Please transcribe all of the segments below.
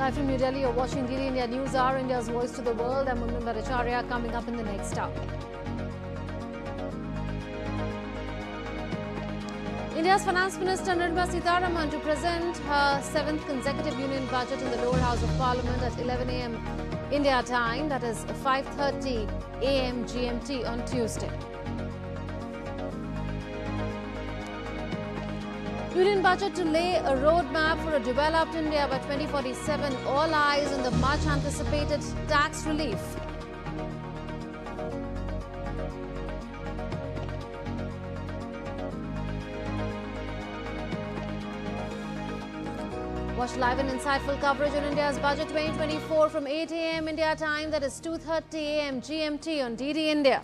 Live from New Delhi, you're watching DD India News Hour, India's voice to the world. I'm Abhinav Bindra, coming up in the next hour. India's Finance Minister Nirmala Sitharaman to present her 7th consecutive union budget in the lower house of Parliament at 11 a.m. India time, that is 5:30 a.m. GMT on Tuesday. Union budget to lay a roadmap for a developed India by 2047. All eyes on the much anticipated tax relief. Watch live and insightful coverage on India's budget 2024 from 8 a.m. India time, that is 2:30 a.m. GMT on DD India.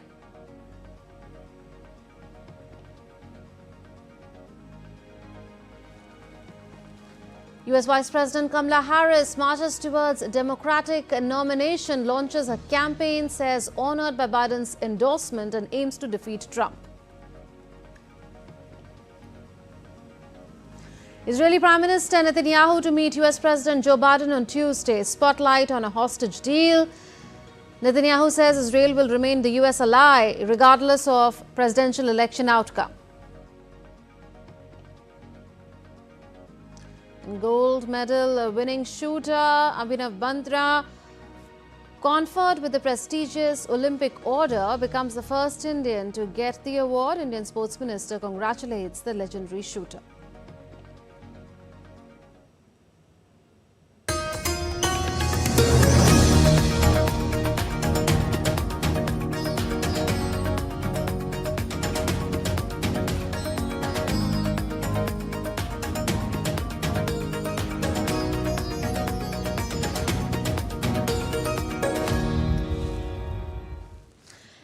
US Vice President Kamala Harris marches towards Democratic nomination, launches a campaign, says honored by Biden's endorsement and aims to defeat Trump. Israeli Prime Minister Netanyahu to meet US President Joe Biden on Tuesday. Spotlight on a hostage deal. Netanyahu says Israel will remain the US ally regardless of presidential election outcome. Gold medal winning shooter Abhinav Bindra, conferred with the prestigious Olympic Order, becomes the first Indian to get the award. Indian Sports Minister congratulates the legendary shooter.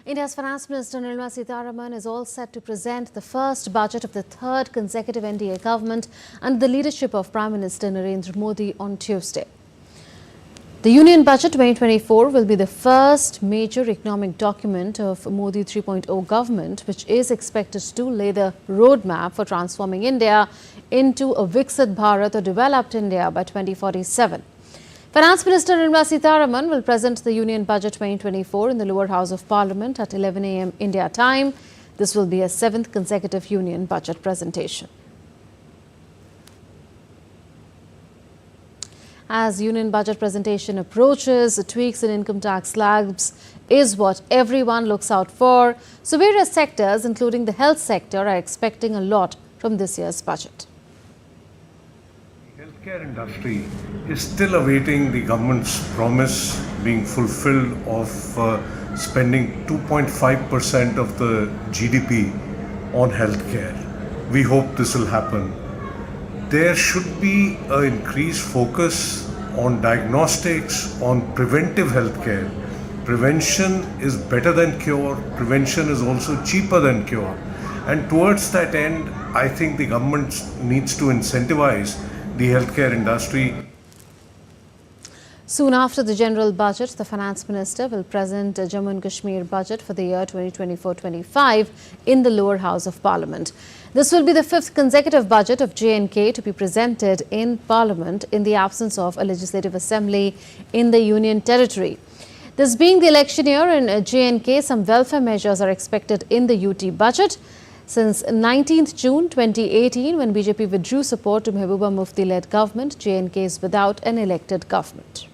India's Finance Minister Nirmala Sitharaman is all set to present the first budget of the third consecutive NDA government under the leadership of Prime Minister Narendra Modi on Tuesday. The Union Budget 2024 will be the first major economic document of Modi 3.0 government, which is expected to lay the roadmap for transforming India into a Viksit Bharat or developed India by 2047. Finance Minister Nirmala Sitharaman will present the Union Budget 2024 in the lower house of Parliament at 11 a.m. India time. This will be a 7th consecutive Union Budget presentation. As Union Budget presentation approaches, the tweaks in income tax slabs is what everyone looks out for. So various sectors, including the health sector, are expecting a lot from this year's budget. The healthcare industry is still awaiting the government's promise being fulfilled of spending 2.5% of the GDP on healthcare. We hope this will happen. There should be an increased focus on diagnostics, on preventive healthcare. Prevention is better than cure. Prevention is also cheaper than cure. And towards that end, I think the government needs to incentivize the healthcare industry. Soon after the general budget, the Finance Minister will present a Jammu and Kashmir budget for the year 2024-25 in the lower house of Parliament. This will be the 5th consecutive budget of J&K to be presented in Parliament in the absence of a legislative assembly in the Union Territory. This being the election year in J&K, some welfare measures are expected in the UT budget. Since 19th June 2018, when BJP withdrew support to Mehbooba Mufti-led government, J&K is without an elected government.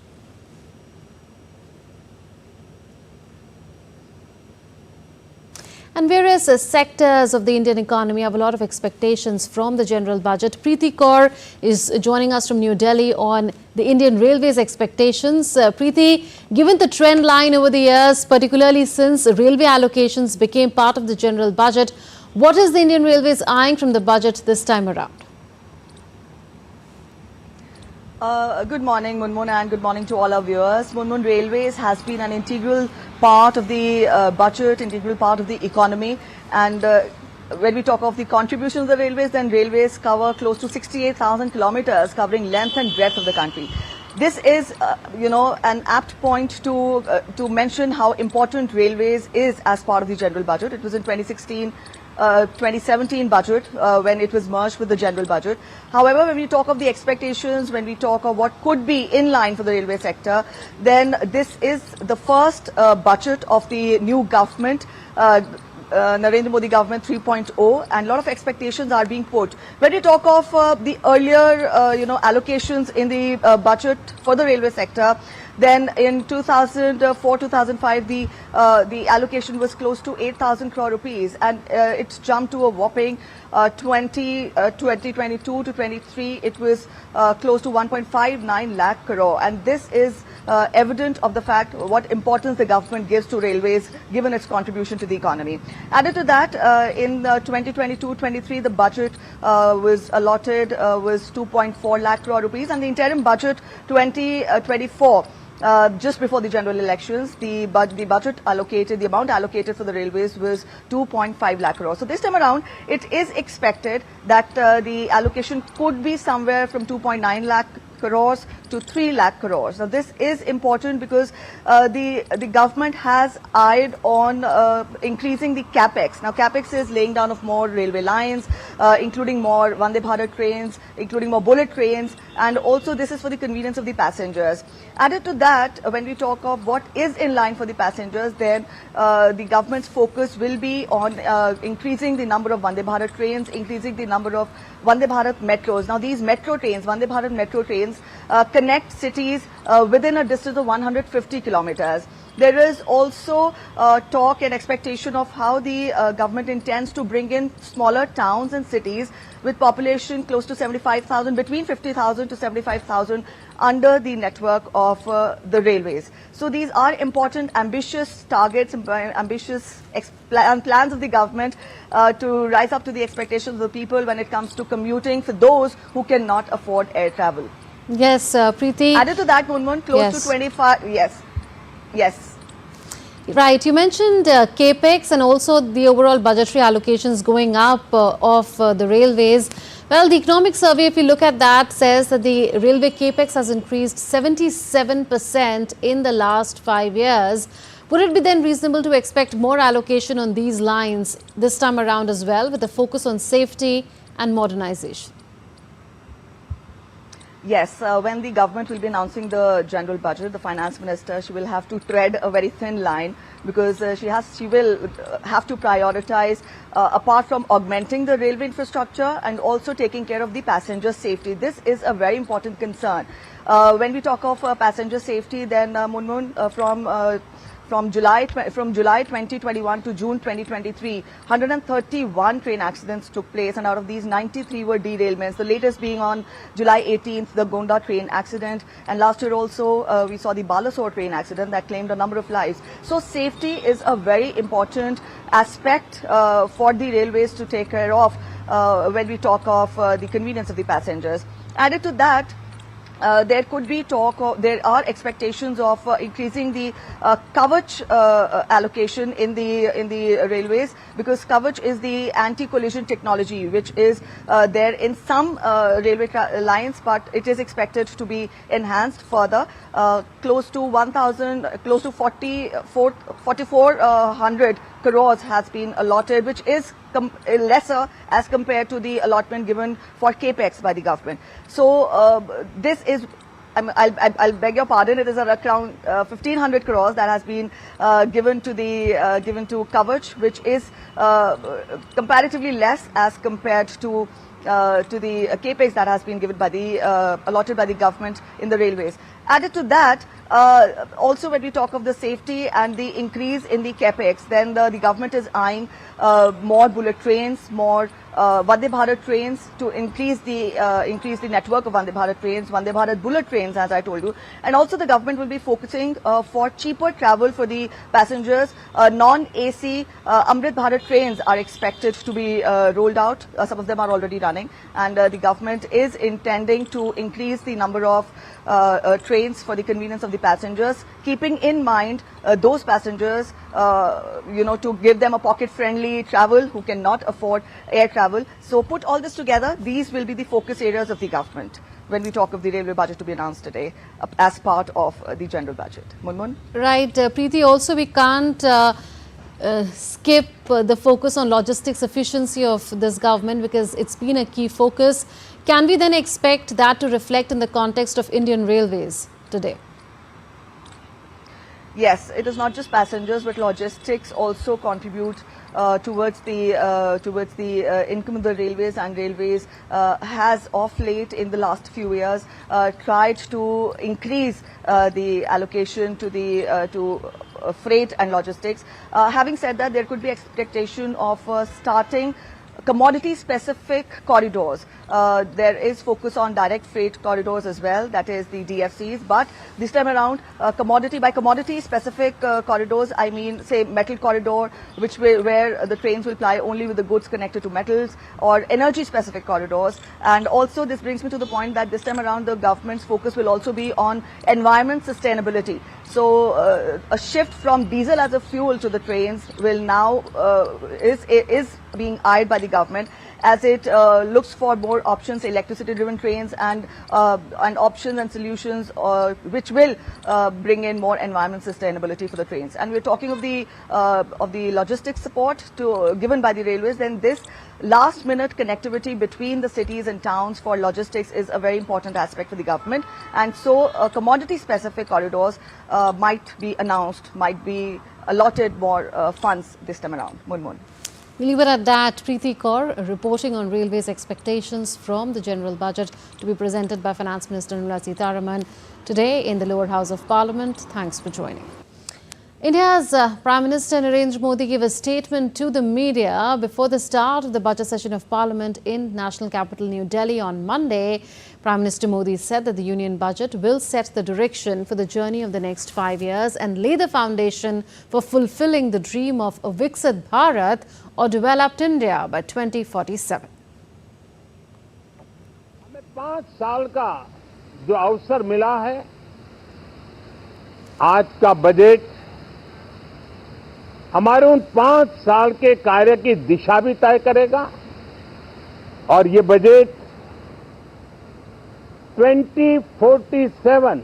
And various sectors of the Indian economy have a lot of expectations from the general budget. Preeti Kaur is joining us from New Delhi on the Indian Railways expectations. Preeti, given the trend line over the years, particularly since railway allocations became part of the general budget, what is the Indian Railways eyeing from the budget this time around? Good morning, Munmun, and good morning to all our viewers. Munmun, Railways has been an integral part of the budget, integral part of the economy. And when we talk of the contribution of the railways, then railways cover close to 68,000 kilometers, covering length and breadth of the country. This is, an apt point to mention how important railways is as part of the general budget. It was in 2016 2017 budget when it was merged with the general budget. However, when we talk of the expectations, when we talk of what could be in line for the railway sector, then this is the first budget of the new government. Narendra Modi government 3.0, and a lot of expectations are being put. When we talk of the earlier, allocations in the budget for the railway sector, then in 2004-2005, the allocation was close to 8,000 crore rupees, and it's jumped to a whopping 2022 to 23. It was close to 1.59 lakh crore, and this is evident of the fact what importance the government gives to railways, given its contribution to the economy. Added to that, in 2022-23, the budget was allotted was 2.4 lakh crore rupees, and the interim budget 2024. Just before the general elections, the budget allocated, the amount allocated for the railways was 2.5 lakh crore. So this time around, it is expected that the allocation could be somewhere from 2.9 lakh crores to 3 lakh crores. Now this is important because the government has eyed on increasing the capex. Now capex is laying down of more railway lines, including more Vande Bharat trains, including more bullet trains, and also this is for the convenience of the passengers. Added to that, when we talk of what is in line for the passengers, then the government's focus will be on increasing the number of Vande Bharat trains, increasing the number of Vande Bharat metros. Now these metro trains, Vande Bharat metro trains, connect cities within a distance of 150 kilometers. There is also talk and expectation of how the government intends to bring in smaller towns and cities with population close to 75,000, between 50,000 to 75,000 under the network of the railways. So these are important, ambitious targets, ambitious plans of the government to rise up to the expectations of the people when it comes to commuting for those who cannot afford air travel. Yes, Preeti. Added to that, Munmun, close to 25, yes. Right, you mentioned capex and also the overall budgetary allocations going up of the railways. Well, the economic survey, if you look at that, says that the railway capex has increased 77% in the last 5 years. Would it be then reasonable to expect more allocation on these lines this time around as well, with a focus on safety and modernization? Yes, when the government will be announcing the general budget, the finance minister, she will have to tread a very thin line, because she will have to prioritize apart from augmenting the railway infrastructure and also taking care of the passenger safety. This is a very important concern. When we talk of passenger safety, then Munmun, from July 2021 to June 2023, 131 train accidents took place, and out of these 93 were derailments. The latest being on July 18th, the Gonda train accident, and last year also we saw the Balasore train accident that claimed a number of lives. So safety is a very important aspect for the railways to take care of when we talk of the convenience of the passengers. Added to that, there could be talk, there are expectations of increasing the Kavach allocation in the railways, because Kavach is the anti-collision technology which is there in some railway lines, but it is expected to be enhanced further. Close to 4,400 crores has been allotted, which is lesser as compared to the allotment given for capex by the government. So this is, I'll beg your pardon, it is around 1,500 crores that has been given to Kavach, which is comparatively less as compared to the capex that has been given by the allotted by the government in the railways. Added to that, also when we talk of the safety and the increase in the capex, then the government is eyeing more bullet trains, more Vande Bharat trains to increase the network of Vande Bharat trains, Vande Bharat bullet trains, as I told you. And also the government will be focusing for cheaper travel for the passengers. Non-AC Amrit Bharat trains are expected to be rolled out. Some of them are already running, and the government is intending to increase the number of trains for the convenience of the passengers, keeping in mind those passengers, to give them a pocket-friendly travel who cannot afford air travel. So put all this together, these will be the focus areas of the government when we talk of the railway budget to be announced today as part of the general budget. Munmun? Right, Preeti, also we can't skip the focus on logistics efficiency of this government, because it's been a key focus. Can we then expect that to reflect in the context of Indian Railways today? Yes, it is not just passengers, but logistics also contribute towards the income of the railways, and railways has of late in the last few years tried to increase the allocation to the freight and logistics. Having said that, there could be expectation of starting commodity-specific corridors. There is focus on direct freight corridors as well, that is the DFCs. But this time around, commodity by commodity specific corridors, I mean, say metal corridor, where the trains will ply only with the goods connected to metals, or energy-specific corridors. And also, this brings me to the point that this time around, the government's focus will also be on environment sustainability. So, a shift from diesel as a fuel to the trains will now is being eyed by the government, as it looks for more options, electricity-driven trains, and options and solutions which will bring in more environment sustainability for the trains. And we're talking of the logistics support given by the railways. Then this last-minute connectivity between the cities and towns for logistics is a very important aspect for the government. And so, commodity-specific corridors might be announced, might be allotted more funds this time around. Munmun. We'll leave it at that. Preeti Kaur reporting on railways expectations from the general budget to be presented by Finance Minister Nirmala Sitharaman today in the lower house of Parliament. Thanks for joining. India's Prime Minister Narendra Modi gave a statement to the media before the start of the budget session of Parliament in national capital New Delhi on Monday. Prime Minister Modi said that the union budget will set the direction for the journey of the next 5 years and lay the foundation for fulfilling the dream of a Viksit Bharat or developed India by 2047. हमें 5 साल का जो अवसर मिला है, आज का budget हमारे उन 5 साल के कार्य की दिशा भी तय करेगा, और ये बजट 2047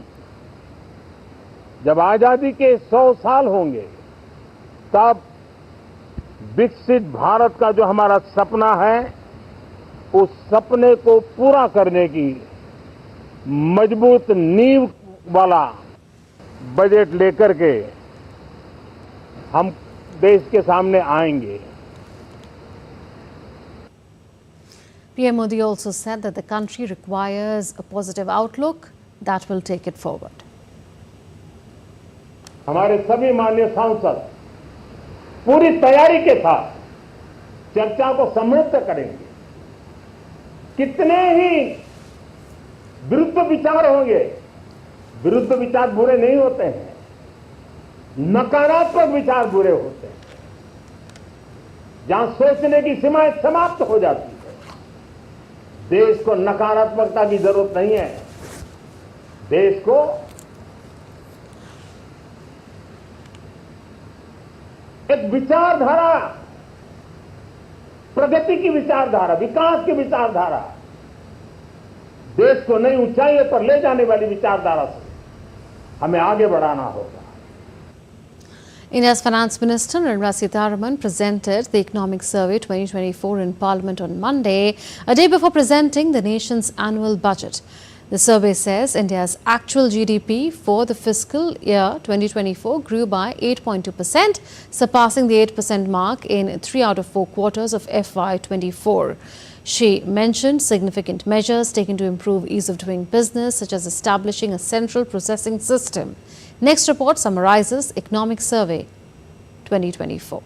जब आजादी के 100 साल होंगे, तब विकसित भारत का जो हमारा सपना है, उस सपने को पूरा करने की मजबूत नींव वाला बजट लेकर के हम देश के सामने आएंगे. PM Modi also said that the country requires a positive outlook that will take it forward. हमारे सभी माननीय सांसद पूरी तैयारी के साथ चर्चा को समृद्ध करेंगे. कितने ही विरुद्ध विचार होंगे, विरुद्ध विचार बुरे नहीं होते हैं, नकारात्मक विचार बुरे होते हैं. जहां सोचने की सीमाएं समाप्त हो जाती है, देश को नकारात्मकता की जरूरत नहीं है. देश को एक विचारधारा, प्रगति की विचारधारा, विकास की विचारधारा, देश को नई ऊंचाइयों पर ले जाने वाली विचारधारा से हमें आगे बढ़ाना होगा. India's Finance Minister Nirmala Sitharaman presented the Economic Survey 2024 in Parliament on Monday, a day before presenting the nation's annual budget. The survey says India's actual GDP for the fiscal year 2024 grew by 8.2%, surpassing the 8% mark in 3 out of 4 quarters of FY24. She mentioned significant measures taken to improve ease of doing business, such as establishing a central processing system. Next report summarizes Economic Survey 2024.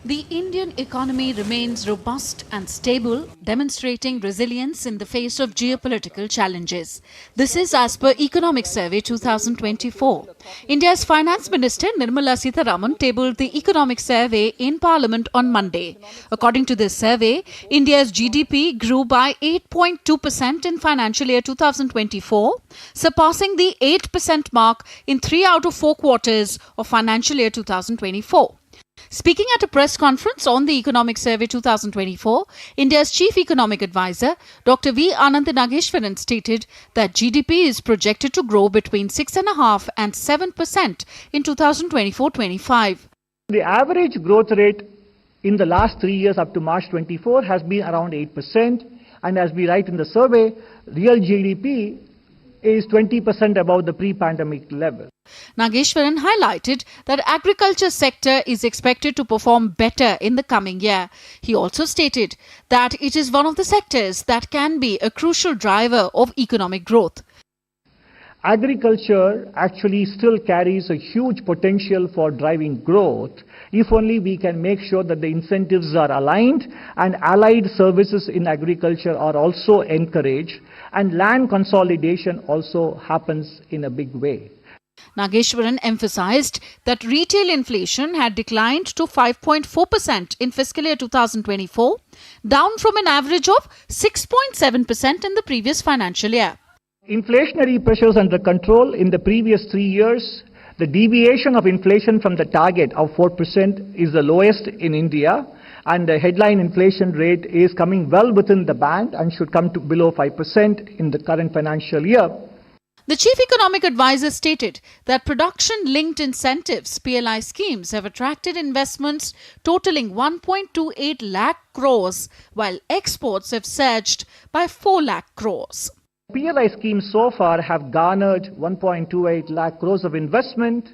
The Indian economy remains robust and stable, demonstrating resilience in the face of geopolitical challenges. This is as per Economic Survey 2024. India's Finance Minister Nirmala Sitharaman tabled the Economic Survey in Parliament on Monday. According to this survey, India's GDP grew by 8.2% in financial year 2024, surpassing the 8% mark in 3 out of 4 quarters of financial year 2024. Speaking at a press conference on the Economic Survey 2024, India's Chief Economic Advisor, Dr. V. Anand Nageshwaran, stated that GDP is projected to grow between 6.5% and 7% in 2024-25. The average growth rate in the last 3 years up to March 24 has been around 8%, and as we write in the survey, real GDP is 20% above the pre-pandemic level. Nageshwaran highlighted that agriculture sector is expected to perform better in the coming year. He also stated that it is one of the sectors that can be a crucial driver of economic growth. Agriculture actually still carries a huge potential for driving growth if only we can make sure that the incentives are aligned and allied services in agriculture are also encouraged, and land consolidation also happens in a big way. Nageshwaran emphasized that retail inflation had declined to 5.4% in fiscal year 2024, down from an average of 6.7% in the previous financial year. Inflationary pressures under control in the previous 3 years. The deviation of inflation from the target of 4% is the lowest in India, and the headline inflation rate is coming well within the band and should come to below 5% in the current financial year. The Chief Economic Advisor stated that production-linked incentives (PLI) schemes have attracted investments totaling 1.28 lakh crores, while exports have surged by 4 lakh crores. PLI schemes so far have garnered 1.28 lakh crores of investment,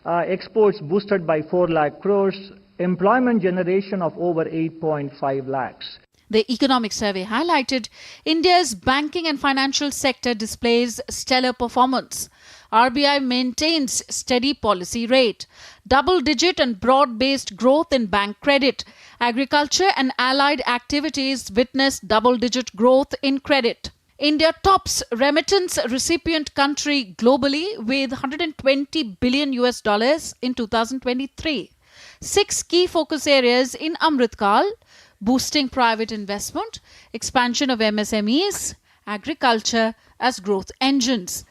exports boosted by 4 lakh crores, employment generation of over 8.5 lakhs. The Economic Survey highlighted India's banking and financial sector displays stellar performance. RBI maintains steady policy rate, double-digit and broad-based growth in bank credit. Agriculture and allied activities witnessed double-digit growth in credit. India tops remittance recipient country globally with $120 billion in 2023. 6 key focus areas in Amritkal: boosting private investment, expansion of MSMEs, agriculture as growth engines.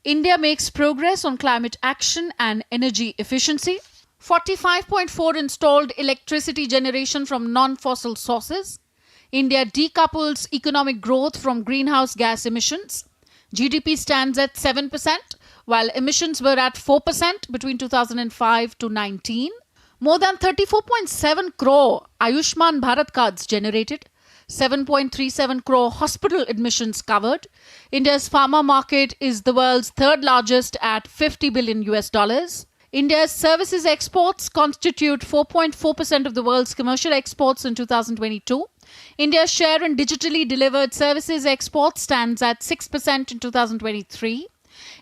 India makes progress on climate action and energy efficiency. 45.4 installed electricity generation from non-fossil sources. India decouples economic growth from greenhouse gas emissions. GDP stands at 7%, while emissions were at 4% between 2005 to 19. More than 34.7 crore Ayushman Bharat cards generated. 7.37 crore hospital admissions covered. India's pharma market is the world's third largest at $50 billion. India's services exports constitute 4.4% of the world's commercial exports in 2022. India's share in digitally delivered services exports stands at 6% in 2023.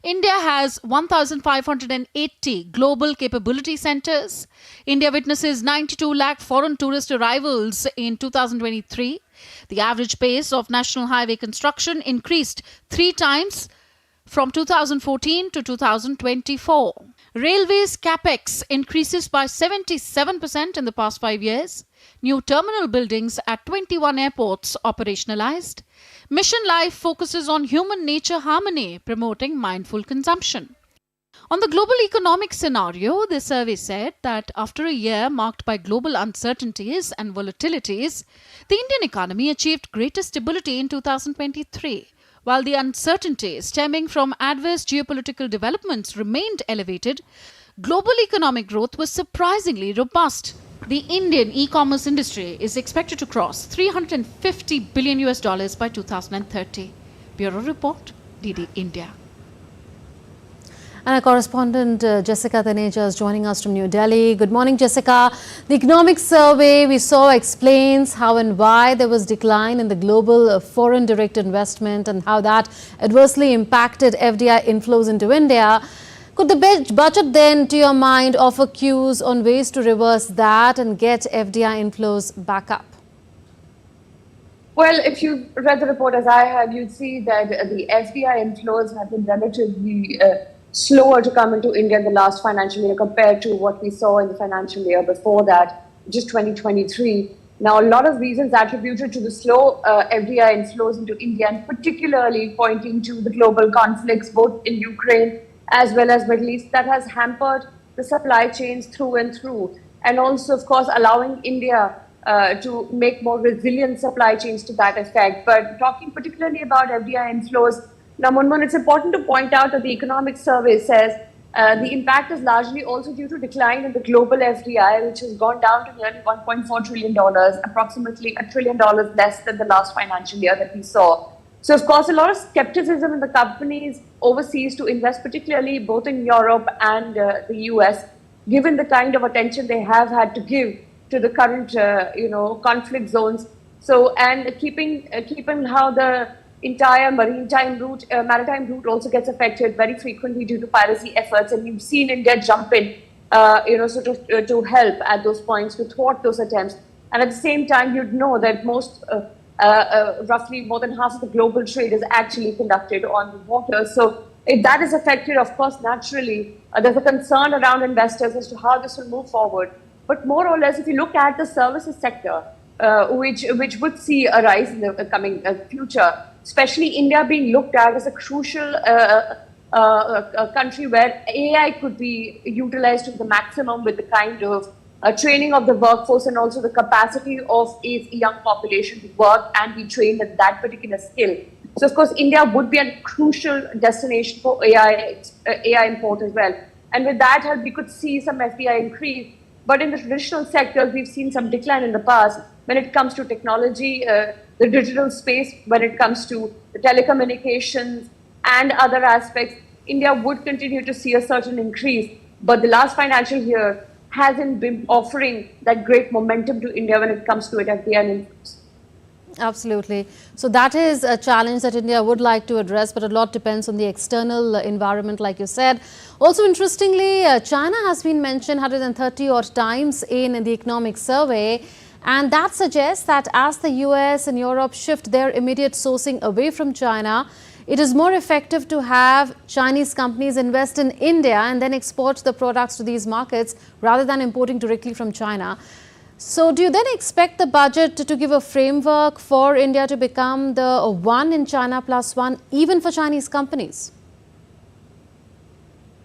India has 1,580 global capability centers. India witnesses 92 lakh foreign tourist arrivals in 2023. The average pace of national highway construction increased 3 times from 2014 to 2024. Railways capex increases by 77% in the past 5 years. New terminal buildings at 21 airports operationalized. Mission Life focuses on human nature harmony, promoting mindful consumption. On the global economic scenario, the survey said that after a year marked by global uncertainties and volatilities, the Indian economy achieved greater stability in 2023. While the uncertainty stemming from adverse geopolitical developments remained elevated, global economic growth was surprisingly robust. The Indian e-commerce industry is expected to cross $350 billion by 2030. Bureau Report, DD India. And our correspondent Jessica Taneja is joining us from New Delhi. Good morning, Jessica. The economic survey we saw explains how and why there was decline in the global foreign direct investment and how that adversely impacted FDI inflows into India. Could the budget then, to your mind, offer cues on ways to reverse that and get FDI inflows back up? Well, if you read the report as I have, you'd see that the FDI inflows have been relatively slower to come into India in the last financial year compared to what we saw in the financial year before that, just 2023. Now, a lot of reasons attributed to the slow FDI inflows into India, and particularly pointing to the global conflicts, both in Ukraine as well as Middle East, that has hampered the supply chains through and through. and also, of course, allowing India to make more resilient supply chains to that effect. But talking particularly about FDI inflows, now, Munmun, it's important to point out that the economic survey says the impact is largely also due to decline in the global FDI, which has gone down to nearly $1.4 trillion, approximately $1 trillion less than the last financial year that we saw. So, of course, a lot of skepticism in the companies overseas to invest, particularly both in Europe and the US, given the kind of attention they have had to give to the current, conflict zones. So, and keeping how the entire maritime route also gets affected very frequently due to piracy efforts, and you've seen India jump in, to help at those points to thwart those attempts. And at the same time, you'd know that most, roughly more than half of the global trade is actually conducted on the water. So if that is affected, of course, naturally, there's a concern around investors as to how this will move forward. But more or less, if you look at the services sector, which would see a rise in the coming future, especially India being looked at as a crucial country where AI could be utilized to the maximum with the kind of training of the workforce and also the capacity of its young population to work and be trained at that particular skill. So, of course, India would be a crucial destination for AI import as well. And with that help, we could see some FDI increase. But in the traditional sectors, we've seen some decline in the past when it comes to technology, the digital space, when it comes to the telecommunications and other aspects. India would continue to see a certain increase. But the last financial year hasn't been offering that great momentum to India when it comes to FDI inflows. Absolutely. So that is a challenge that India would like to address, but a lot depends on the external environment, like you said. Also, interestingly, China has been mentioned 130 odd times in the economic survey. And that suggests that as the US and Europe shift their immediate sourcing away from China, it is more effective to have Chinese companies invest in India and then export the products to these markets rather than importing directly from China. So do you then expect the budget to give a framework for India to become the one in China plus one, even for Chinese companies?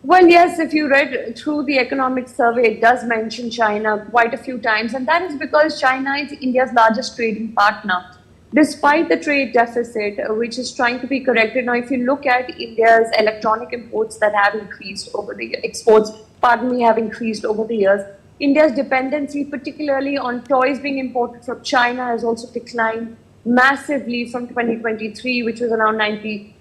Well, yes, if you read through the economic survey, it does mention China quite a few times. And that is because China is India's largest trading partner. Despite the trade deficit, which is trying to be corrected. Now, if you look at India's electronic imports that have increased over the have increased over the years, India's dependency, particularly on toys being imported from China, has also declined massively from 2023, which was around 90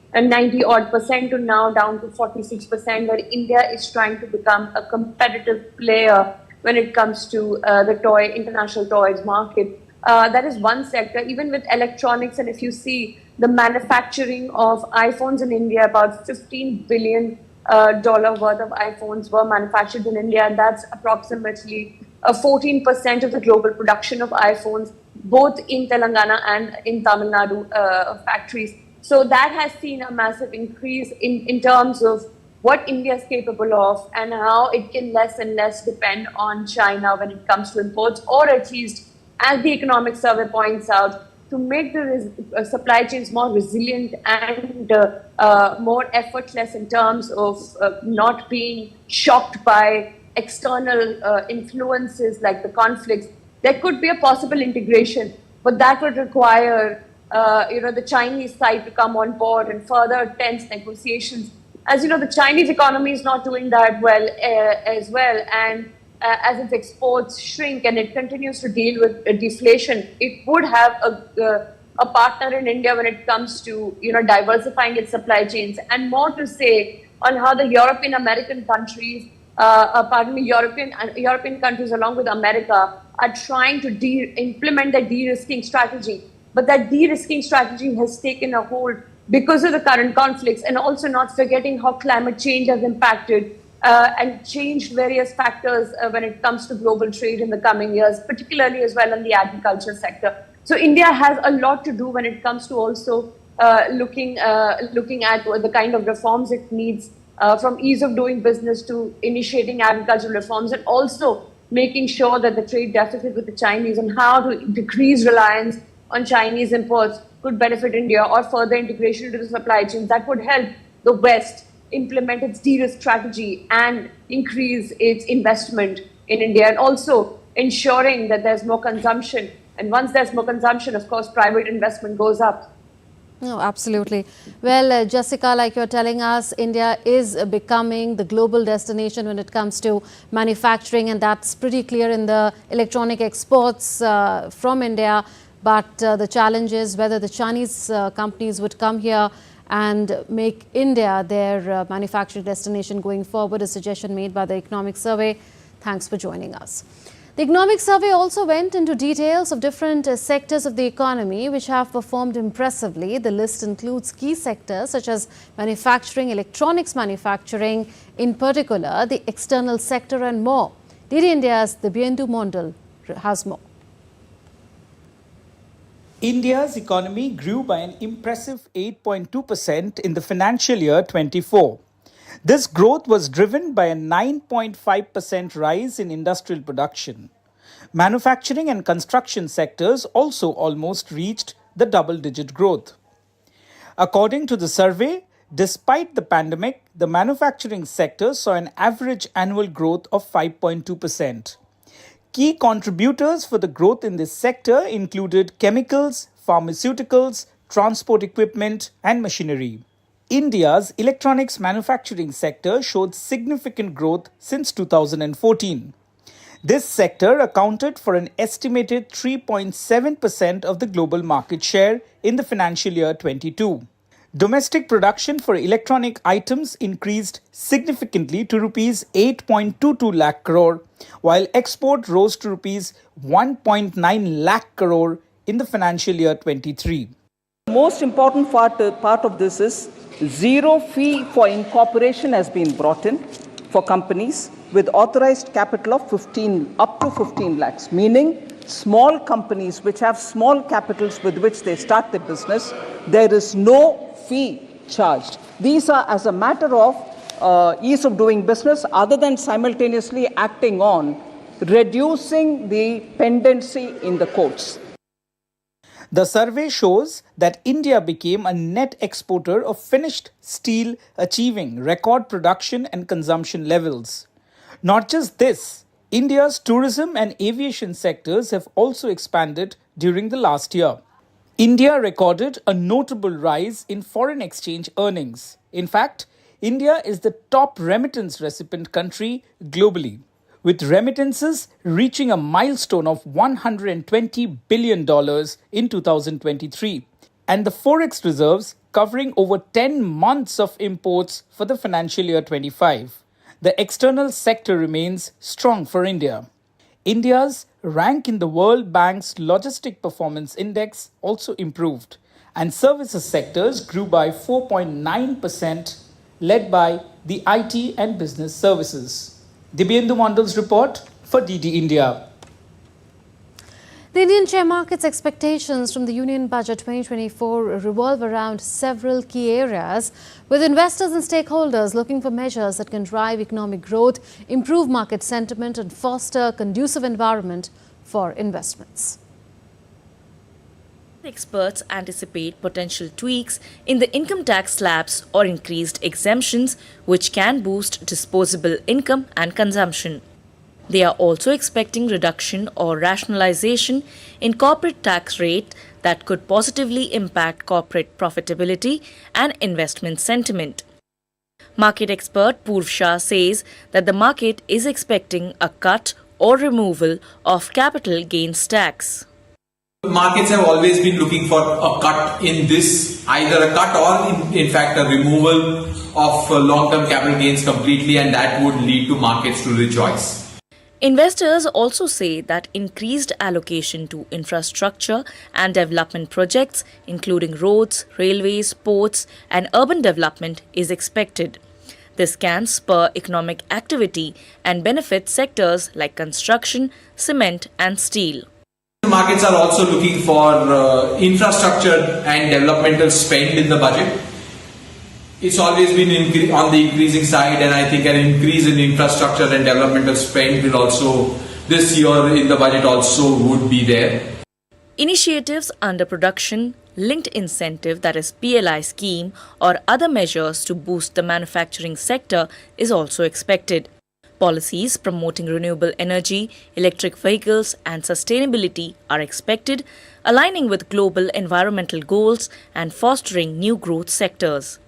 odd percent to now down to 46%, where India is trying to become a competitive player when it comes to the international toys market. That is one sector. Even with electronics, and if you see the manufacturing of iPhones in India, about $15 billion worth of iPhones were manufactured in India, and that's approximately 14% of the global production of iPhones, both in Telangana and in Tamil Nadu factories. So that has seen a massive increase in terms of what India is capable of and how it can less and less depend on China when it comes to imports, or at least, as the economic survey points out, to make the supply chains more resilient and more effortless in terms of not being shocked by external influences like the conflicts. There could be a possible integration, but that would require the Chinese side to come on board and further tense negotiations. As you know, the Chinese economy is not doing that well as well, and as its exports shrink and it continues to deal with deflation, it would have a partner in India when it comes to diversifying its supply chains. And more to say on how the European countries along with America are trying to implement the de-risking strategy. But that de-risking strategy has taken a hold because of the current conflicts, and also not forgetting how climate change has impacted and changed various factors when it comes to global trade in the coming years, particularly as well in the agriculture sector. So India has a lot to do when it comes to also looking at the kind of reforms it needs, from ease of doing business to initiating agricultural reforms, and also making sure that the trade deficit with the Chinese and how to decrease reliance on Chinese imports could benefit India, or further integration into the supply chains that would help the West implement its de-risk strategy and increase its investment in India, and also ensuring that there's more consumption. And once there's more consumption, of course, private investment goes up. No, absolutely. Well, Jessica, like you're telling us, India is becoming the global destination when it comes to manufacturing, and that's pretty clear in the electronic exports from India. But the challenge is whether the Chinese companies would come here and make India their manufacturing destination going forward, a suggestion made by the Economic Survey. Thanks for joining us. The Economic Survey also went into details of different sectors of the economy which have performed impressively. The list includes key sectors such as manufacturing, electronics manufacturing, in particular the external sector, and more. DD India's Dibyendu Mondal has more. India's economy grew by an impressive 8.2% in the financial year 24. This growth was driven by a 9.5% rise in industrial production. Manufacturing and construction sectors also almost reached the double-digit growth. According to the survey, despite the pandemic, the manufacturing sector saw an average annual growth of 5.2%. Key contributors for the growth in this sector included chemicals, pharmaceuticals, transport equipment, and machinery. India's electronics manufacturing sector showed significant growth since 2014. This sector accounted for an estimated 3.7% of the global market share in the financial year 22. Domestic production for electronic items increased significantly to rupees 8.22 lakh crore, while export rose to rupees 1.9 lakh crore in the financial year 23. The most important part of this is zero fee for incorporation has been brought in for companies with authorized capital of up to 15 lakhs, meaning small companies which have small capitals with which they start their business, there is no fee charged. These are as a matter of ease of doing business, other than simultaneously acting on reducing the pendency in the courts. The survey shows that India became a net exporter of finished steel, achieving record production and consumption levels. Not just this, India's tourism and aviation sectors have also expanded during the last year. India recorded a notable rise in foreign exchange earnings. In fact, India is the top remittance recipient country globally, with remittances reaching a milestone of $120 billion in 2023, and the forex reserves covering over 10 months of imports for the financial year 25. The external sector remains strong for India. India's rank in the World Bank's Logistic Performance Index also improved, and services sectors grew by 4.9%, led by the IT and business services. Dibyendu Mondal's report for DD India. The Indian share market's expectations from the Union Budget 2024 revolve around several key areas, with investors and stakeholders looking for measures that can drive economic growth, improve market sentiment, and foster a conducive environment for investments. Experts anticipate potential tweaks in the income tax slabs or increased exemptions, which can boost disposable income and consumption. They are also expecting reduction or rationalization in corporate tax rate that could positively impact corporate profitability and investment sentiment. Market expert Purv Shah says that the market is expecting a cut or removal of capital gains tax. Markets have always been looking for a cut in this, either a cut or in fact a removal of long-term capital gains completely, and that would lead to markets to rejoice. Investors also say that increased allocation to infrastructure and development projects, including roads, railways, ports, and urban development, is expected. This can spur economic activity and benefit sectors like construction, cement, and steel. Markets are also looking for infrastructure and developmental spend in the budget. It's always been on the increasing side, and I think an increase in infrastructure and developmental spend will also, this year in the budget also would be there. Initiatives under production, linked incentive, that is PLI scheme, or other measures to boost the manufacturing sector is also expected. Policies promoting renewable energy, electric vehicles and sustainability are expected, aligning with global environmental goals and fostering new growth sectors.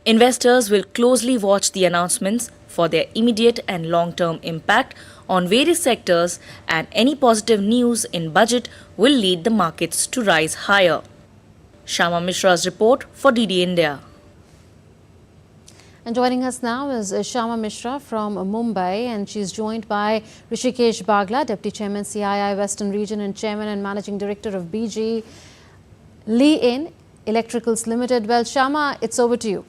Investors will closely watch the announcements for their immediate and long-term impact on various sectors, and any positive news in budget will lead the markets to rise higher. Shama Mishra's report for DD India. And joining us now is Shama Mishra from Mumbai, and she's joined by Hrishikesh Bagla, Deputy Chairman CII Western Region and Chairman and Managing Director of BG Lee-In Electricals Limited. Well, Shama, it's over to you.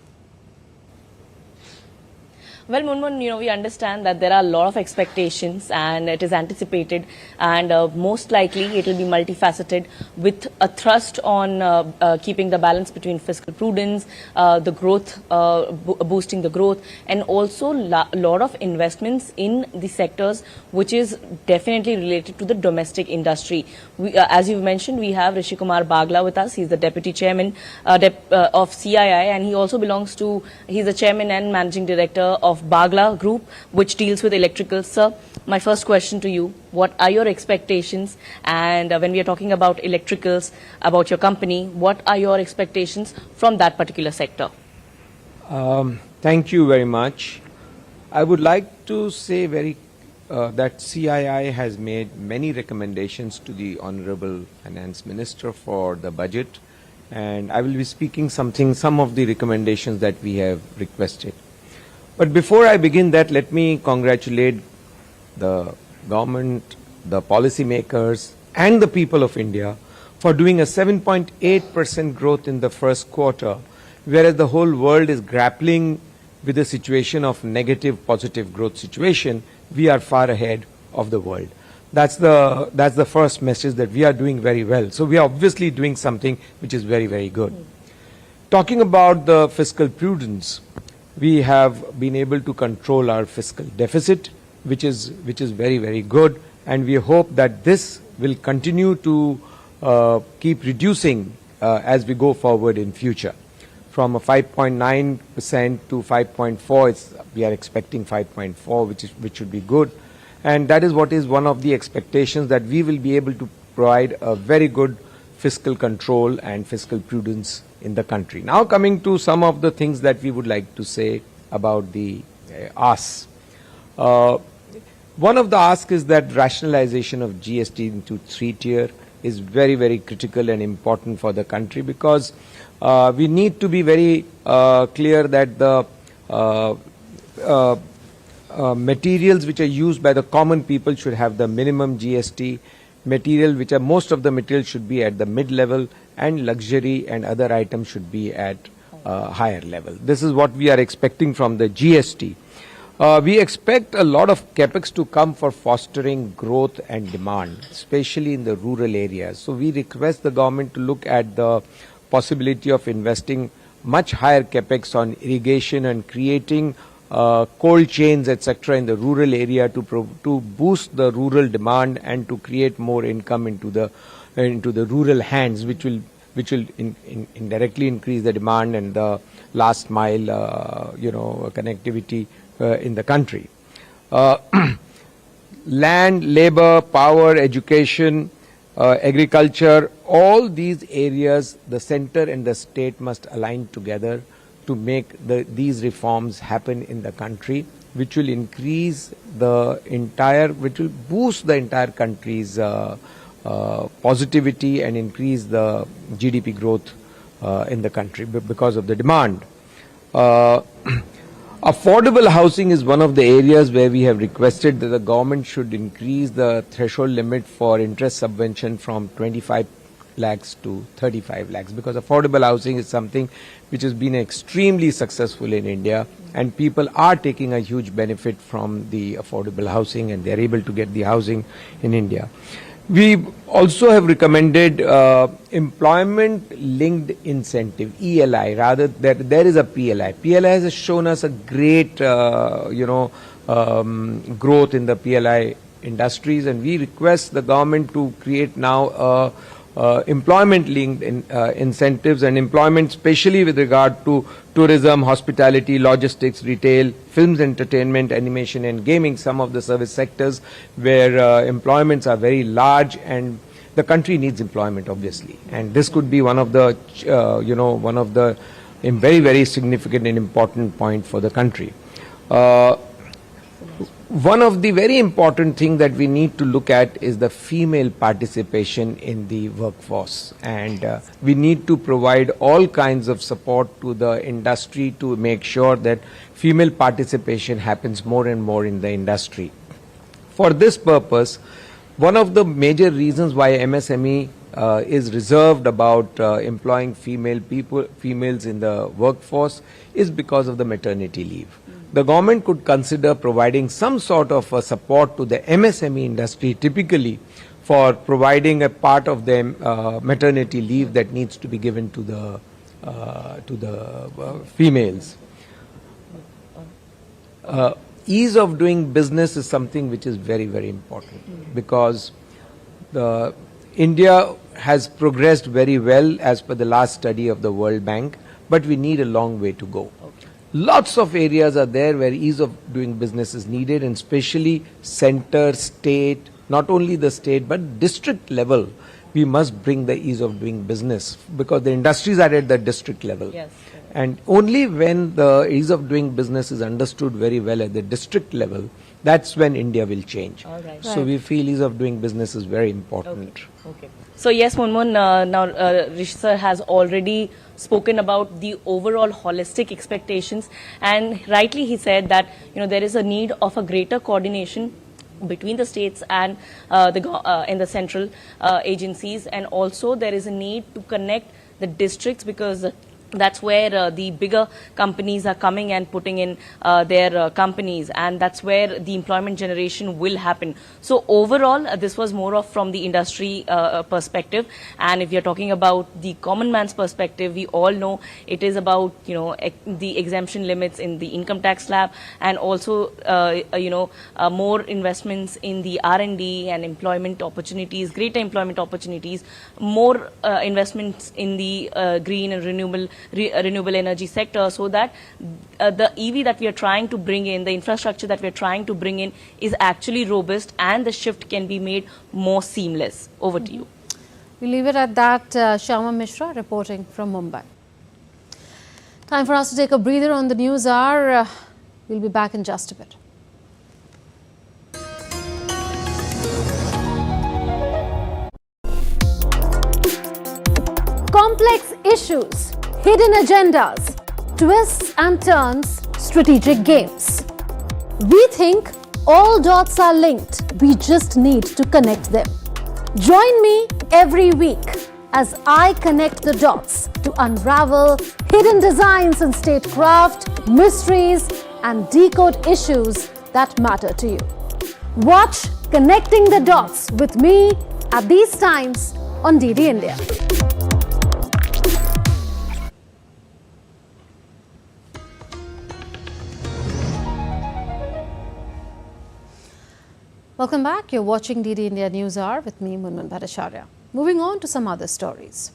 Well, Munmun, we understand that there are a lot of expectations and it is anticipated, and most likely it will be multifaceted with a thrust on keeping the balance between fiscal prudence, the growth, boosting the growth, and also a lot of investments in the sectors which is definitely related to the domestic industry. As you mentioned, we have Rishi Kumar Bagla with us. He's the Deputy Chairman of CII, and he also he's the Chairman and Managing Director of Bagla Group, which deals with electricals. Sir, my first question to you, what are your expectations? And when we are talking about electricals, about your company, what are your expectations from that particular sector? Thank you very much. I would like to say that CII has made many recommendations to the Honorable Finance Minister for the budget, and I will be speaking some of the recommendations that we have requested. But before I begin that, let me congratulate the government, the policymakers and the people of India for doing a 7.8% growth in the first quarter, whereas the whole world is grappling with a situation of negative positive growth situation. We are far ahead of the world. That's the first message, that we are doing very well. So we are obviously doing something which is very, very good. Talking about the fiscal prudence, we have been able to control our fiscal deficit, which is very, very good, and we hope that this will continue to keep reducing as we go forward in future. From a 5.9% to 5.4, we are expecting 5.4, which should be good, and that is what is one of the expectations, that we will be able to provide a very good fiscal control and fiscal prudence in the country. Now coming to some of the things that we would like to say about the asks. One of the asks is that rationalization of GST into 3-tier is very, very critical and important for the country, because we need to be very clear that the materials which are used by the common people should have the minimum GST. Most of the materials should be at the mid-level, and luxury and other items should be at higher level. This is what we are expecting from the GST. We expect a lot of capex to come for fostering growth and demand, especially in the rural areas. So we request the government to look at the possibility of investing much higher capex on irrigation and creating cold chains, etc., in the rural area to boost the rural demand and to create more income into the rural hands, which will indirectly increase the demand and the last mile connectivity in the country. Land, labor, power, education, agriculture, all these areas, the center and the state must align together to make these reforms happen in the country, which will boost the entire country's positivity and increase the GDP growth in the country because of the demand. Affordable housing is one of the areas where we have requested that the government should increase the threshold limit for interest subvention from 25 lakhs to 35 lakhs, because affordable housing is something which has been extremely successful in India, and people are taking a huge benefit from the affordable housing, and they are able to get the housing in India. We also have recommended employment linked incentive, ELI, rather that there is a PLI. PLI has shown us a great growth in the PLI industries, and we request the government to create now employment-linked incentives and employment, especially with regard to tourism, hospitality, logistics, retail, films, entertainment, animation and gaming, some of the service sectors where employments are very large and the country needs employment, obviously. And this could be one of the, one of the very, very significant and important point for the country. One of the very important things that we need to look at is the female participation in the workforce, and we need to provide all kinds of support to the industry to make sure that female participation happens more and more in the industry. For this purpose, one of the major reasons why MSME is reserved about employing females in the workforce is because of the maternity leave. The government could consider providing some sort of support to the MSME industry, typically for providing a part of the maternity leave that needs to be given to the females. Ease of doing business is something which is very, very important, because India has progressed very well as per the last study of the World Bank, but we need a long way to go. Lots of areas are there where ease of doing business is needed, and especially center, state, not only the state but district level. We must bring the ease of doing business, because the industries are at the district level. Yes. And only when the ease of doing business is understood very well at the district level, that's when India will change. All right. So we feel ease of doing business is very important. Okay. So yes, Munmun, now Rishi sir has already spoken about the overall holistic expectations, and rightly he said that there is a need of a greater coordination between the states and the central agencies, and also there is a need to connect the districts, because that's where the bigger companies are coming and putting in their companies, and that's where the employment generation will happen. So overall, this was more of from the industry perspective, and if you're talking about the common man's perspective, we all know it is about the exemption limits in the income tax slab, and also more investments in the R&D and employment opportunities, greater employment opportunities, more investments in the green and renewable energy sector, so that the EV that we are trying to bring in, the infrastructure that we are trying to bring in, is actually robust and the shift can be made more seamless. Over to you. We leave it at that. Shyama Mishra reporting from Mumbai. Time for us to take a breather on the news hour. We'll be back in just a bit. Complex issues, hidden agendas, twists and turns, strategic games. We think all dots are linked. We just need to connect them. Join me every week as I connect the dots to unravel hidden designs in statecraft, mysteries, and decode issues that matter to you. Watch Connecting the Dots with me at these times on DD India. Welcome back. You're watching DD India News Hour with me, Munmun Bhattacharya. Moving on to some other stories.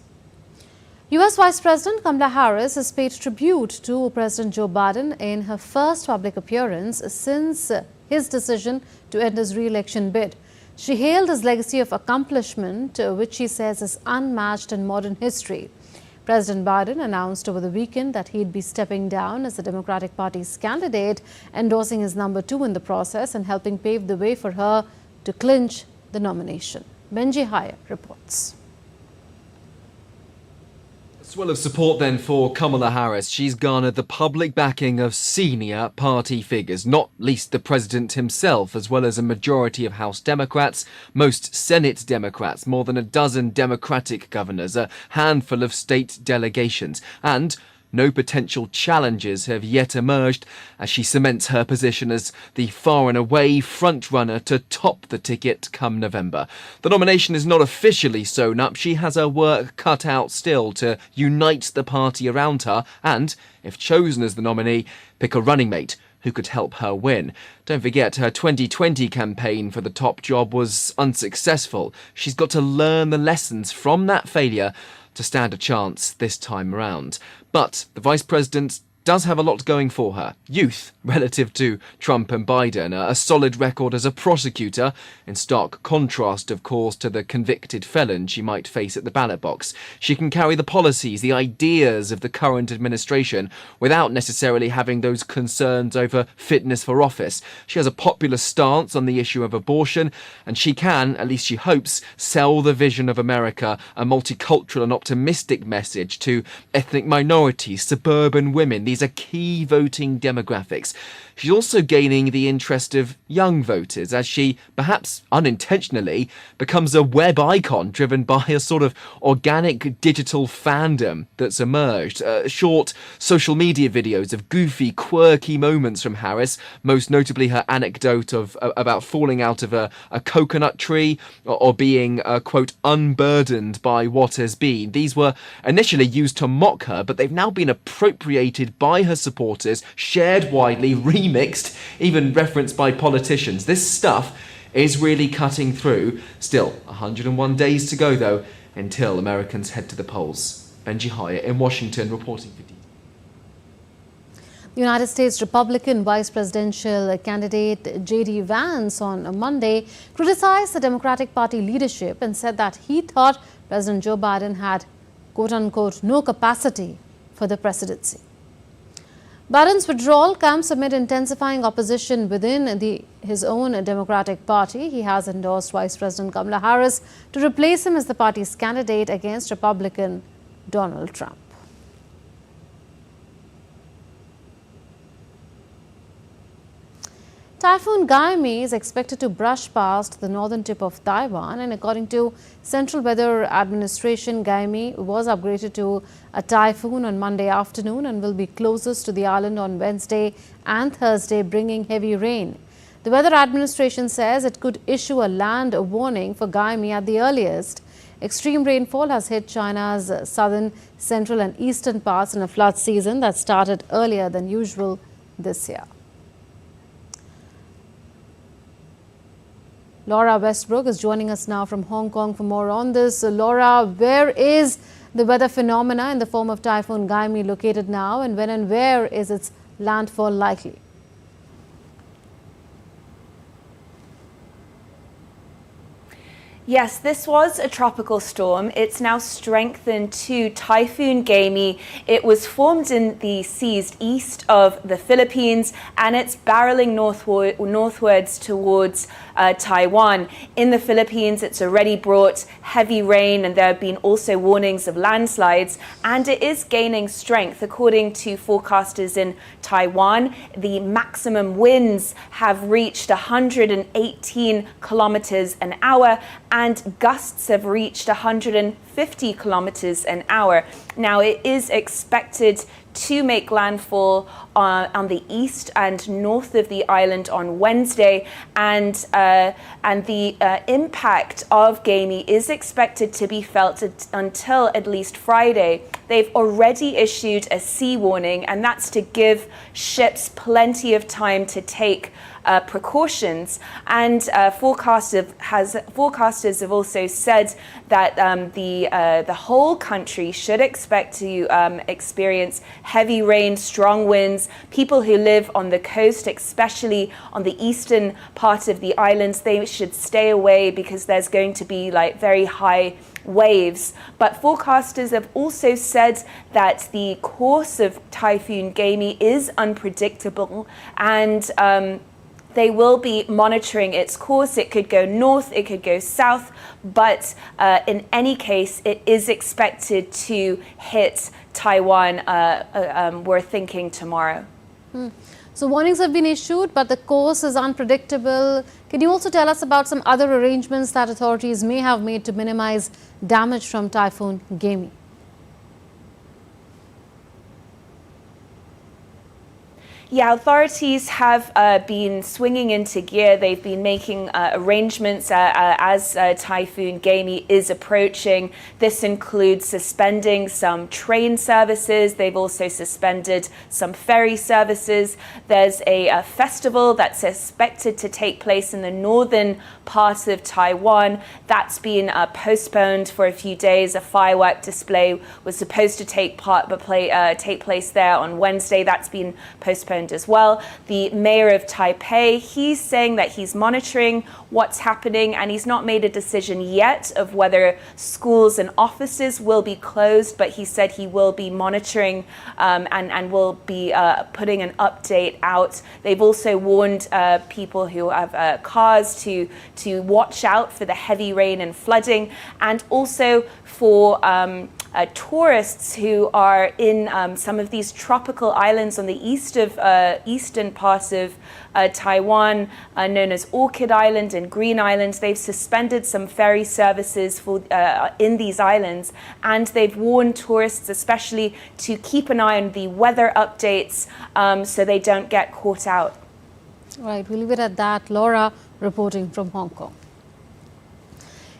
US Vice President Kamala Harris has paid tribute to President Joe Biden in her first public appearance since his decision to end his re-election bid. She hailed his legacy of accomplishment, which she says is unmatched in modern history. President Biden announced over the weekend that he'd be stepping down as the Democratic Party's candidate, endorsing his number 2 in the process and helping pave the way for her to clinch the nomination. Benji Haya reports. A swell of support then for Kamala Harris. She's garnered the public backing of senior party figures, not least the president himself, as well as a majority of House Democrats, most Senate Democrats, more than a dozen Democratic governors, a handful of state delegations, and no potential challengers have yet emerged as she cements her position as the far and away front-runner to top the ticket come November. The nomination is not officially sewn up. She has her work cut out still to unite the party around her and, if chosen as the nominee, pick a running mate who could help her win. Don't forget, her 2020 campaign for the top job was unsuccessful. She's got to learn the lessons from that failure to stand a chance this time around. But the Vice President does have a lot going for her. Youth relative to Trump and Biden, a solid record as a prosecutor, in stark contrast, of course, to the convicted felon she might face at the ballot box. She can carry the policies, the ideas of the current administration without necessarily having those concerns over fitness for office. She has a popular stance on the issue of abortion, and she can, at least she hopes, sell the vision of America, a multicultural and optimistic message to ethnic minorities, suburban women. These are key voting demographics. She's also gaining the interest of young voters as she, perhaps unintentionally, becomes a web icon driven by a sort of organic digital fandom that's emerged. Short social media videos of goofy, quirky moments from Harris, most notably her anecdote about falling out of a coconut tree or being, quote, unburdened by what has been. These were initially used to mock her, but they've now been appropriated by her supporters, shared widely, remixed, even referenced by politicians. This stuff is really cutting through. Still, 101 days to go, though, until Americans head to the polls. Benji Hyatt in Washington reporting for details. The United States Republican vice presidential candidate J.D. Vance on Monday criticized the Democratic Party leadership and said that he thought President Joe Biden had, quote-unquote, no capacity for the presidency. Biden's withdrawal comes amid intensifying opposition within his own Democratic Party. He has endorsed Vice President Kamala Harris to replace him as the party's candidate against Republican Donald Trump. Typhoon Gaimi is expected to brush past the northern tip of Taiwan, and according to Central Weather Administration, Gaimi was upgraded to a typhoon on Monday afternoon and will be closest to the island on Wednesday and Thursday, bringing heavy rain. The Weather Administration says it could issue a land warning for Gaimi at the earliest. Extreme rainfall has hit China's southern, central and eastern parts in a flood season that started earlier than usual this year. Laura Westbrook is joining us now from Hong Kong for more on this. So, Laura, where is the weather phenomena in the form of Typhoon Gaimi located now, and when and where is its landfall likely? Yes, this was a tropical storm. It's now strengthened to Typhoon Gaimi. It was formed in the seas east of the Philippines, and it's barreling northwards towards Taiwan. In the Philippines, it's already brought heavy rain, and there have been also warnings of landslides, and it is gaining strength. According to forecasters in Taiwan, the maximum winds have reached 118 kilometers an hour, and gusts have reached 150 kilometers an hour. Now, it is expected to make landfall on the east and north of the island on Wednesday, and the impact of Gaimi is expected to be felt until at least Friday. They've already issued a sea warning, and that's to give ships plenty of time to take precautions. And forecasters have also said that the whole country should expect to experience heavy rain, strong winds. People who live on the coast, especially on the eastern part of the islands, they should stay away because there's going to be very high waves. But forecasters have also said that the course of Typhoon Gaimi is unpredictable, and they will be monitoring its course. It could go north, it could go south, but in any case, it is expected to hit Taiwan, we're thinking tomorrow. So warnings have been issued, but the course is unpredictable. Can you also tell us about some other arrangements that authorities may have made to minimize damage from Typhoon Gaimi? Yeah, authorities have been swinging into gear. They've been making arrangements as Typhoon Gami is approaching. This includes suspending some train services. They've also suspended some ferry services. There's a festival that's expected to take place in the northern part of Taiwan. That's been postponed for a few days. A firework display was supposed to take place there on Wednesday. That's been postponed as well. The mayor of Taipei, he's saying that he's monitoring what's happening, and he's not made a decision yet of whether schools and offices will be closed, but he said he will be monitoring and will be putting an update out. They've also warned people who have cars to watch out for the heavy rain and flooding, and also for tourists who are in some of these tropical islands on the eastern parts of Taiwan, known as Orchid Island and Green Island. They've suspended some ferry services in these islands, and they've warned tourists especially to keep an eye on the weather updates so they don't get caught out. Right, we'll leave it at that. Laura reporting from Hong Kong.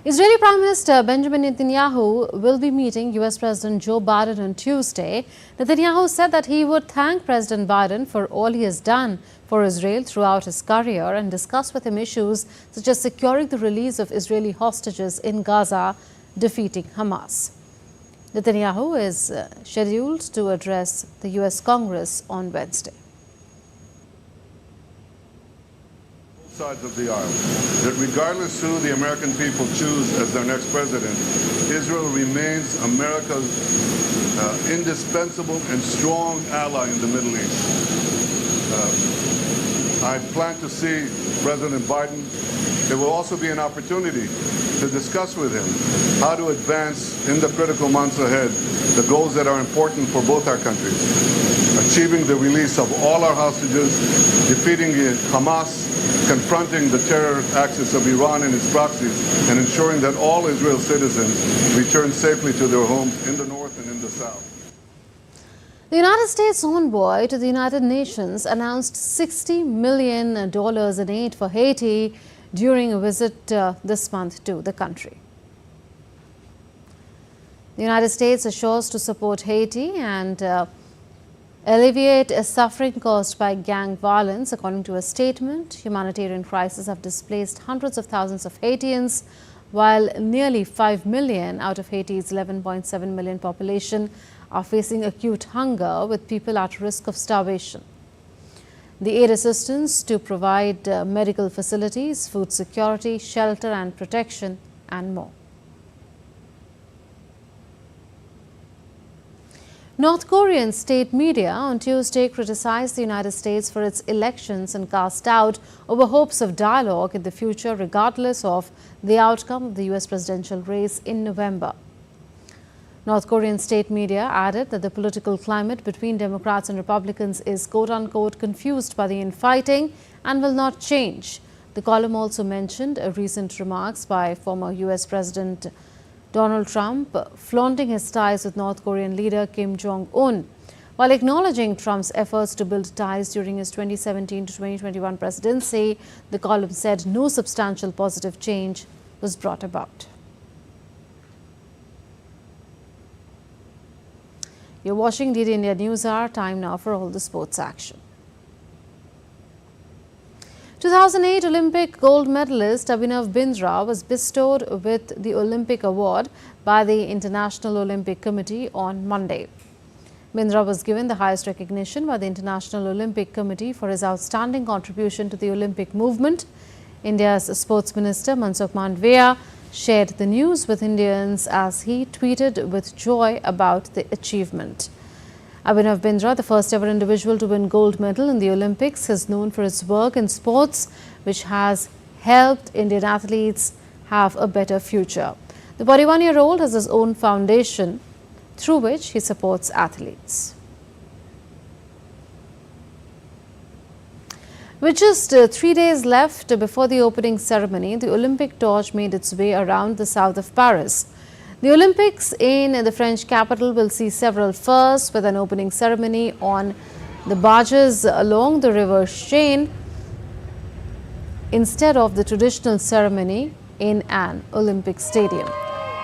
Israeli Prime Minister Benjamin Netanyahu will be meeting US President Joe Biden on Tuesday. Netanyahu said that he would thank President Biden for all he has done for Israel throughout his career and discuss with him issues such as securing the release of Israeli hostages in Gaza, defeating Hamas. Netanyahu is scheduled to address the US Congress on Wednesday. Sides of the aisle, that regardless who the American people choose as their next president, Israel remains America's indispensable and strong ally in the Middle East. I plan to see President Biden. There will also be an opportunity to discuss with him how to advance in the critical months ahead the goals that are important for both our countries. Achieving the release of all our hostages, defeating Hamas, confronting the terror axis of Iran and its proxies, and ensuring that all Israel citizens return safely to their homes in the north and in the south. The United States envoy to the United Nations announced $60 million in aid for Haiti during a visit this month to the country. The United States assures to support Haiti and alleviate suffering caused by gang violence. According to a statement, humanitarian crises have displaced hundreds of thousands of Haitians, while nearly 5 million out of Haiti's 11.7 million population are facing acute hunger, with people at risk of starvation. The aid assistance to provide medical facilities, food security, shelter and protection, and more. North Korean state media on Tuesday criticized the United States for its elections and cast doubt over hopes of dialogue in the future, regardless of the outcome of the US presidential race in November. North Korean state media added that the political climate between Democrats and Republicans is quote-unquote confused by the infighting and will not change. The column also mentioned recent remarks by former US President Donald Trump flaunting his ties with North Korean leader Kim Jong-un. While acknowledging Trump's efforts to build ties during his 2017 to 2021 presidency, the column said no substantial positive change was brought about. You're watching DD India News Hour. Time now for all the sports action. 2008 Olympic gold medalist Abhinav Bindra was bestowed with the Olympic Award by the International Olympic Committee on Monday. Bindra was given the highest recognition by the International Olympic Committee for his outstanding contribution to the Olympic movement. India's Sports Minister Mansukh Mandavia shared the news with Indians as he tweeted with joy about the achievement. Abhinav Bindra, the first ever individual to win gold medal in the Olympics, is known for his work in sports, which has helped Indian athletes have a better future. The 41-year-old has his own foundation through which he supports athletes. With just 3 days left before the opening ceremony, the Olympic torch made its way around the south of Paris. The Olympics in the French capital will see several firsts, with an opening ceremony on the barges along the river Seine instead of the traditional ceremony in an Olympic stadium.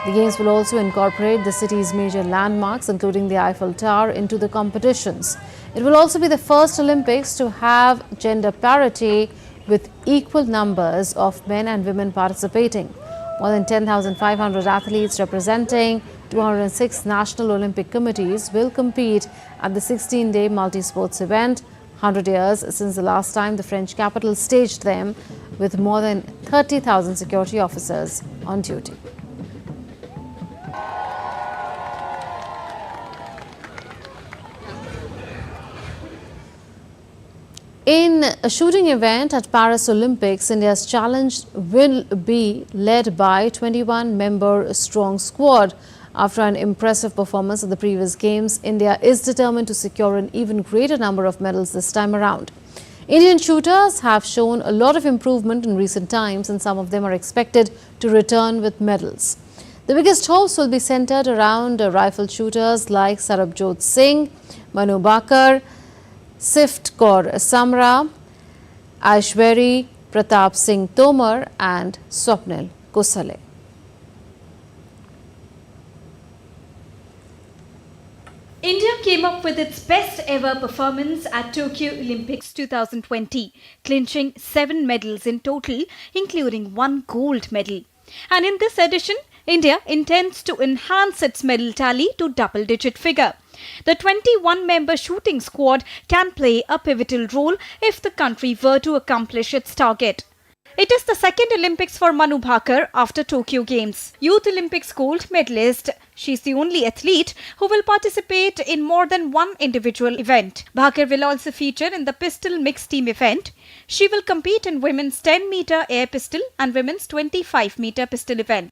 The Games will also incorporate the city's major landmarks, including the Eiffel Tower, into the competitions. It will also be the first Olympics to have gender parity with equal numbers of men and women participating. More than 10,500 athletes representing 206 national Olympic committees will compete at the 16-day multi-sports event, 100 years since the last time the French capital staged them, with more than 30,000 security officers on duty. In a shooting event at Paris Olympics, India's challenge will be led by 21-member strong squad. After an impressive performance at the previous games, India is determined to secure an even greater number of medals this time around. Indian shooters have shown a lot of improvement in recent times, and some of them are expected to return with medals. The biggest hopes will be centered around rifle shooters like Sarabjot Singh, Manu Bhaker, Sift Kaur Samra, Aishwari Pratap Singh Tomar and Swapnil Kusale. India came up with its best ever performance at Tokyo Olympics 2020, clinching 7 medals in total, including 1 gold medal. And in this edition, India intends to enhance its medal tally to double-digit figure. The 21-member shooting squad can play a pivotal role if the country were to accomplish its target. It is the second Olympics for Manu Bhaker after Tokyo Games. Youth Olympics gold medalist, she is the only athlete who will participate in more than one individual event. Bhaker will also feature in the pistol mixed team event. She will compete in women's 10-meter air pistol and women's 25-meter pistol event.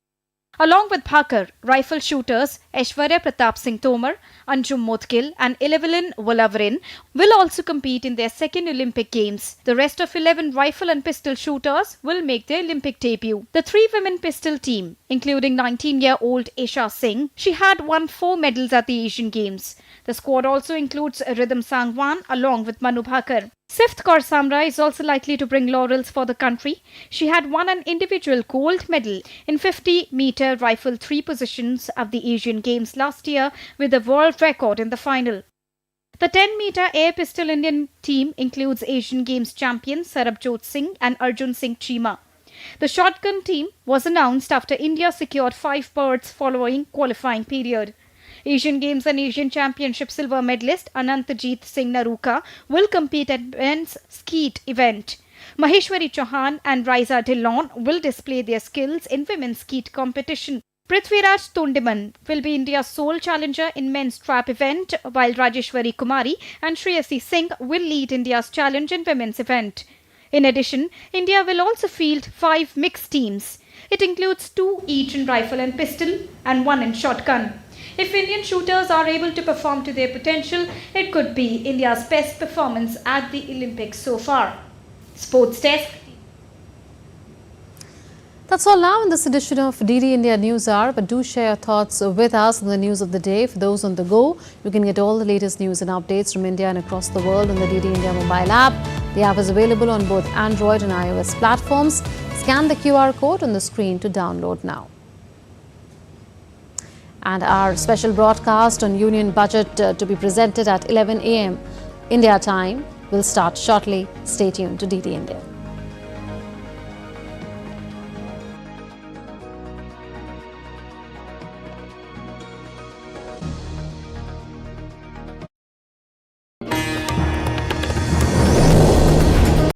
Along with Bhaker, rifle shooters Aishwarya Pratap Singh Tomar, Anjum Motkil and Evelyn Volavarin will also compete in their second Olympic Games. The rest of 11 rifle and pistol shooters will make their Olympic debut. The 3 women pistol team, including 19-year-old Esha Singh, she had won 4 medals at the Asian Games. The squad also includes Rhythm Sangwan along with Manu Bhaker. Sift Kaur Samra is also likely to bring laurels for the country. She had won an individual gold medal in 50-meter rifle 3 positions at the Asian Games last year with a world record in the final. The 10-meter air pistol Indian team includes Asian Games champion Sarabjot Singh and Arjun Singh Cheema. The shotgun team was announced after India secured 5 birds following qualifying period. Asian Games and Asian Championship silver medalist Anantjeet Singh Naruka will compete at men's skeet event. Maheshwari Chauhan and Raisa Dillon will display their skills in women's skeet competition. Prithviraj Tundiman will be India's sole challenger in men's trap event, while Rajeshwari Kumari and Shreyasi Singh will lead India's challenge in women's event. In addition, India will also field 5 mixed teams. It includes 2 each in rifle and pistol and 1 in shotgun. If Indian shooters are able to perform to their potential, it could be India's best performance at the Olympics so far. Sports Desk. That's all now in this edition of DD India News Hour, but do share your thoughts with us on the news of the day. For those on the go, you can get all the latest news and updates from India and across the world on the DD India mobile app. The app is available on both Android and iOS platforms. Scan the QR code on the screen to download now. And our special broadcast on Union Budget to be presented at 11 a.m. India time will start shortly. Stay tuned to DD India.